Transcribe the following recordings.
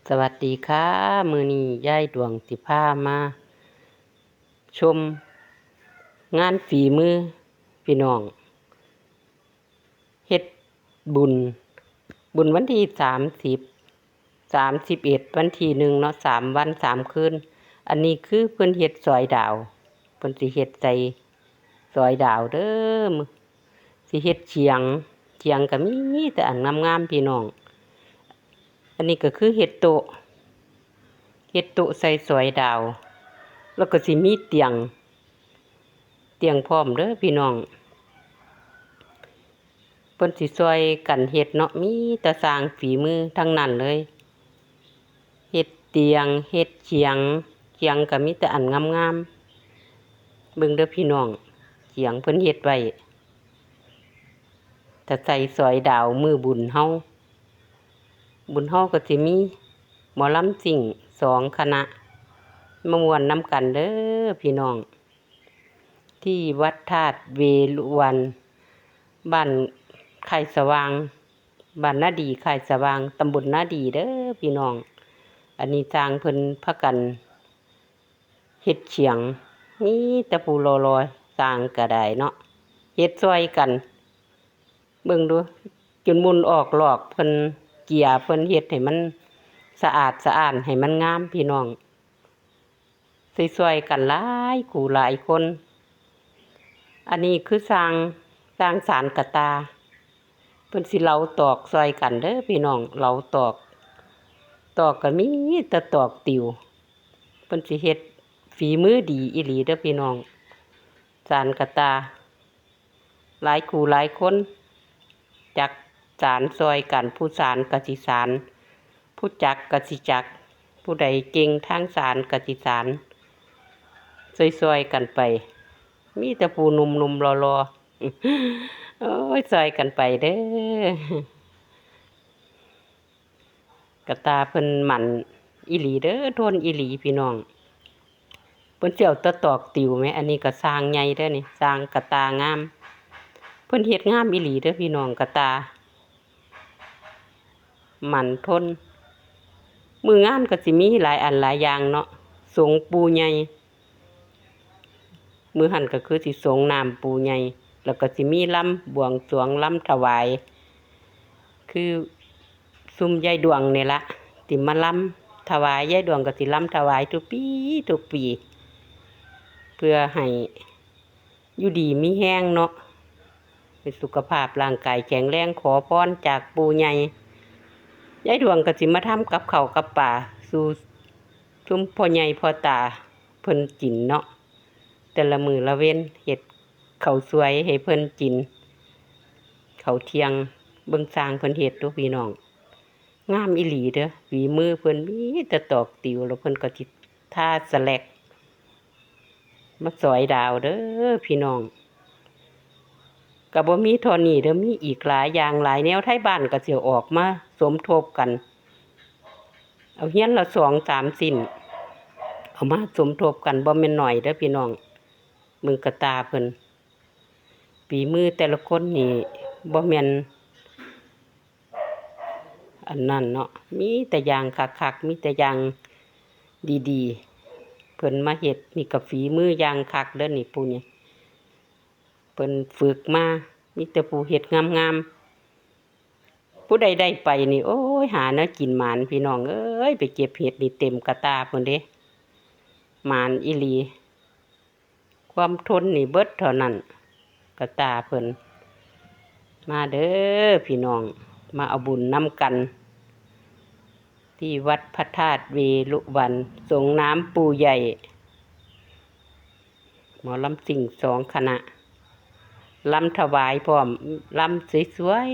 สวัสดีค่ะมื้อนี้ยายดวงสิพามาชมงานฝีมือพี่น้องเฮ็ดบุญวันที่31วันที่1เนาะ3วัน3คืนอันนี้คือเพิ่นเฮ็ดสอยดาวเพิ่นสิเฮ็ดใส่สอยดาวเด้อสิเฮ็ดเฉียงก็มีแต่อันงามๆพี่น้องอันนี้ก็คือเฮ็ดโต๊ะใส่สอยดาวแล้วก็สิมีเตียงพร้อมเด้อพี่น้องเพิ่นสิช่วยกันเฮ็ดเนาะมีแต่สร้างฝีมือทั้งนั้นเลยเฮ็ดเตียงเฮ็ดเขียงก็มีแต่อันงามๆเบิ่งเด้อพี่น้องเขียงเพิ่นเฮ็ดไว้ถ้าใส่สอยดาวมือบุญเฮาก็สิมีหมอลำซิ่ง2คณะมาม่วนนำกันเด้อพี่น้องที่วัดธาตุเวรุวันบ้านค่ายสว่างบ้านนาดีค่ายสว่างตำบลนาดีเด้อพี่น้องอันนี้สร้างเพิ่นพากันเฮ็ดเฉียงมีแต่ผู้รอๆสร้างก็ได้เนาะเฮ็ดช่วยกันเบิ่งดูจนมุนออกหลอกเพิ่นเกียเพิ่นเฮ็ดให้มันสะอาดสะอ้านให้มันงามพี่น้องช่วยๆกันหลายคู่หลายคนอันนี้คือสร้างสารกะตาเพิ่นสิเหลาตอกซอยกันเด้อพี่น้องเหลาตอกก็มีแต่ตอกติวเพิ่นสิเฮ็ดฝีมือดีอีหลีเด้อพี่น้องสารกะตาหลายคู่หลายคนจักสารซอยกันผู้สารก็สิสารผู้จักก็สิจักผู้ใดเก่งทางสารก็สิสารซอยๆกันไปมีแต่ผู้หนุ่มๆรอๆโอ้ยซอยกันไปเด้อกะตาเพิ่นหมั่นอีหลีเด้อทนอีหลีพี่น้องเพิ่นสิเอาแต่ตอกติวแหมอันนี้ก็สร้างใหญ่เด้อนี่สร้างกะตางามเพิ่นเฮ็ดงามอีหลีเด้อพี่น้องกะตาหมั่นทนมื้องานก็สิมีหลายอันหลายอย่างเนาะสงปูใหญ่มื้อหั้นก็คือสิสงน้ำปูใหญ่แล้วก็สิมีลำบวงสรวงลำถวายคือซุมยายดวงนี่ล่ะสิมาลำถวายยายดวงก็สิลำถวายทุกปีเพื่อให้อยู่ดีมีแรงเนาะให้สุขภาพร่างกายแข็งแรงขอพรจากปู่ใหญ่ยายดวงก็สิมาทำกับข้าวกับปลาสู่ชุมพ่อใหญ่พ่อตาเพิ่นกินเนาะแต่ละมื้อละเว้นเฮ็ดข้าวสวยให้เพิ่นกินข้าวเที่ยงเบิ่งสร้างเพิ่นเฮ็ดเด้อพี่น้องงามอีหลีเด้อฝีมือเพิ่นมีแต่ตอกติวแล้วเพิ่นก็สิทาสแลกมาสอยดาวเด้อพี่น้องก็บ่มีเท่านี้เด้อมีอีกหลายอย่างหลายแนวไทบ้านก็สิออกมาสมทบกันเอาเฮียนละ2-3สิ้นเอามาสมทบกันบ่แม่นน้อยเด้อพี่น้องมึงกะตาเพิ่นฝีมือแต่ละคนนี่บ่แม่นอันนั้นเนาะมีแต่อย่างคักๆมีแต่อย่างดีๆเพิ่นมาเฮ็ดนี่ก็ฝีมืออย่างคักเด้อนี่ผู้นี่เพิ่นฝึกมามีแต่ผู้เฮ็ดงามๆผู้ใดได้ไปนี่โอ้ยหาแนวกินหมานพี่น้องเอ้ยไปเก็บเห็ดนี่เต็มกะตาเพิ่นเด้หมานอีหลีความทนนี่เบิดเท่านั้นกะตาเพิ่นมาเด้อพี่น้องมาเอาบุญนำกันที่วัดพระธาตุเวรุวันสงน้ำปูใหญ่หมอลำซิ่ง2คณะลำถวายพร้อมลำสวย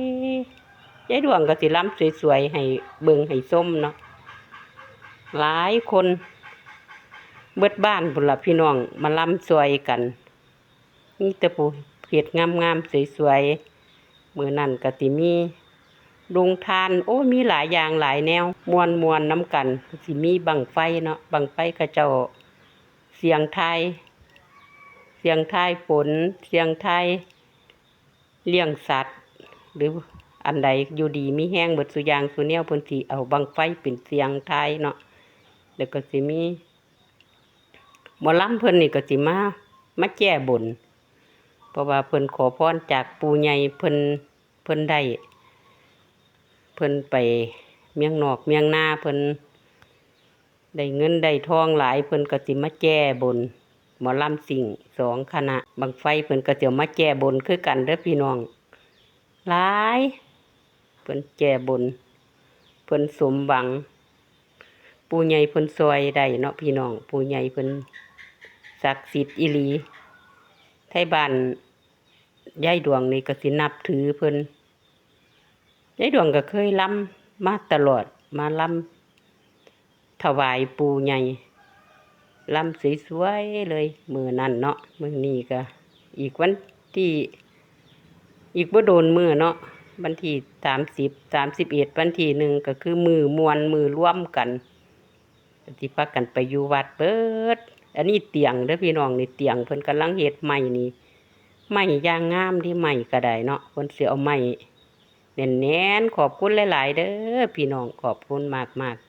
ๆยายดวงก็สิลำสวยๆให้เบิ่งให้ส้มเนาะหลายคนเบิดบ้านพุ่นล่ะพี่น้องมาลำสวยกันมีแต่ผู้เฮ็ดงามๆสวยๆมื้อนั้นก็สิมีลุงทานโอ้มีหลายอย่างหลายแนวม่วนๆนำกันสิมีบั้งไฟเนาะบั้งไฟเขาเจ้าเสียงทายฝนเสียงทายเลี้ยงสัตว์หรือ อันใดอยู่ดีมีแห้งเบิดสุอยางสุแนวเพิ่นสิเอาบังไฟเป็นเสียงทายเนาะแล้วก็สิมีหมอลำเพิ่นนี่ก็สิมาแก้บนเพราะว่าเพิ่นขอพรจากปู่ใหญ่เพิ่นได้เพิ่นไปเมียงนอกเมียงนาเพิ่นได้เงินได้ทองหลายเพิ่นก็สิมาแก้บนหมอลำสิ่ง2คณะบังไฟเพิ่นก็สิมาแก้บนคือกันเด้อพี่น้องหลายเพิ่นแก้บนเพิ่นสมหวังปู่ใหญ่เพิ่นซอยได้เนาะพี่น้องปู่ใหญ่เพิ่นศักดิ์สิทธิ์อีหลีไทบ้านยายดวงนี่ก็สินับถือเพิ่นยายดวงก็เคยรำมาตลอดมารำถวายปู่ใหญ่รำสวยๆเลยมื้อนั้นเนาะมื้อนี้ก็อีกวันที่อีกบ่โดนมื้อเนาะวันที่30 31วันที่1ก็คือมื้อม่วนมื้อรวมกันสิพากันไปอยู่วัดเบิดอันนี้เตียงเด้อพี่น้องนี่เตียงเพิ่นกำลังเฮ็ดใหม่นี่ไม้อย่างงามที่ไม้ก็ได้เนาะเพิ่นสิเอาไม้แน่นๆขอบคุณหลายๆเด้อพี่น้องขอบคุณมากๆ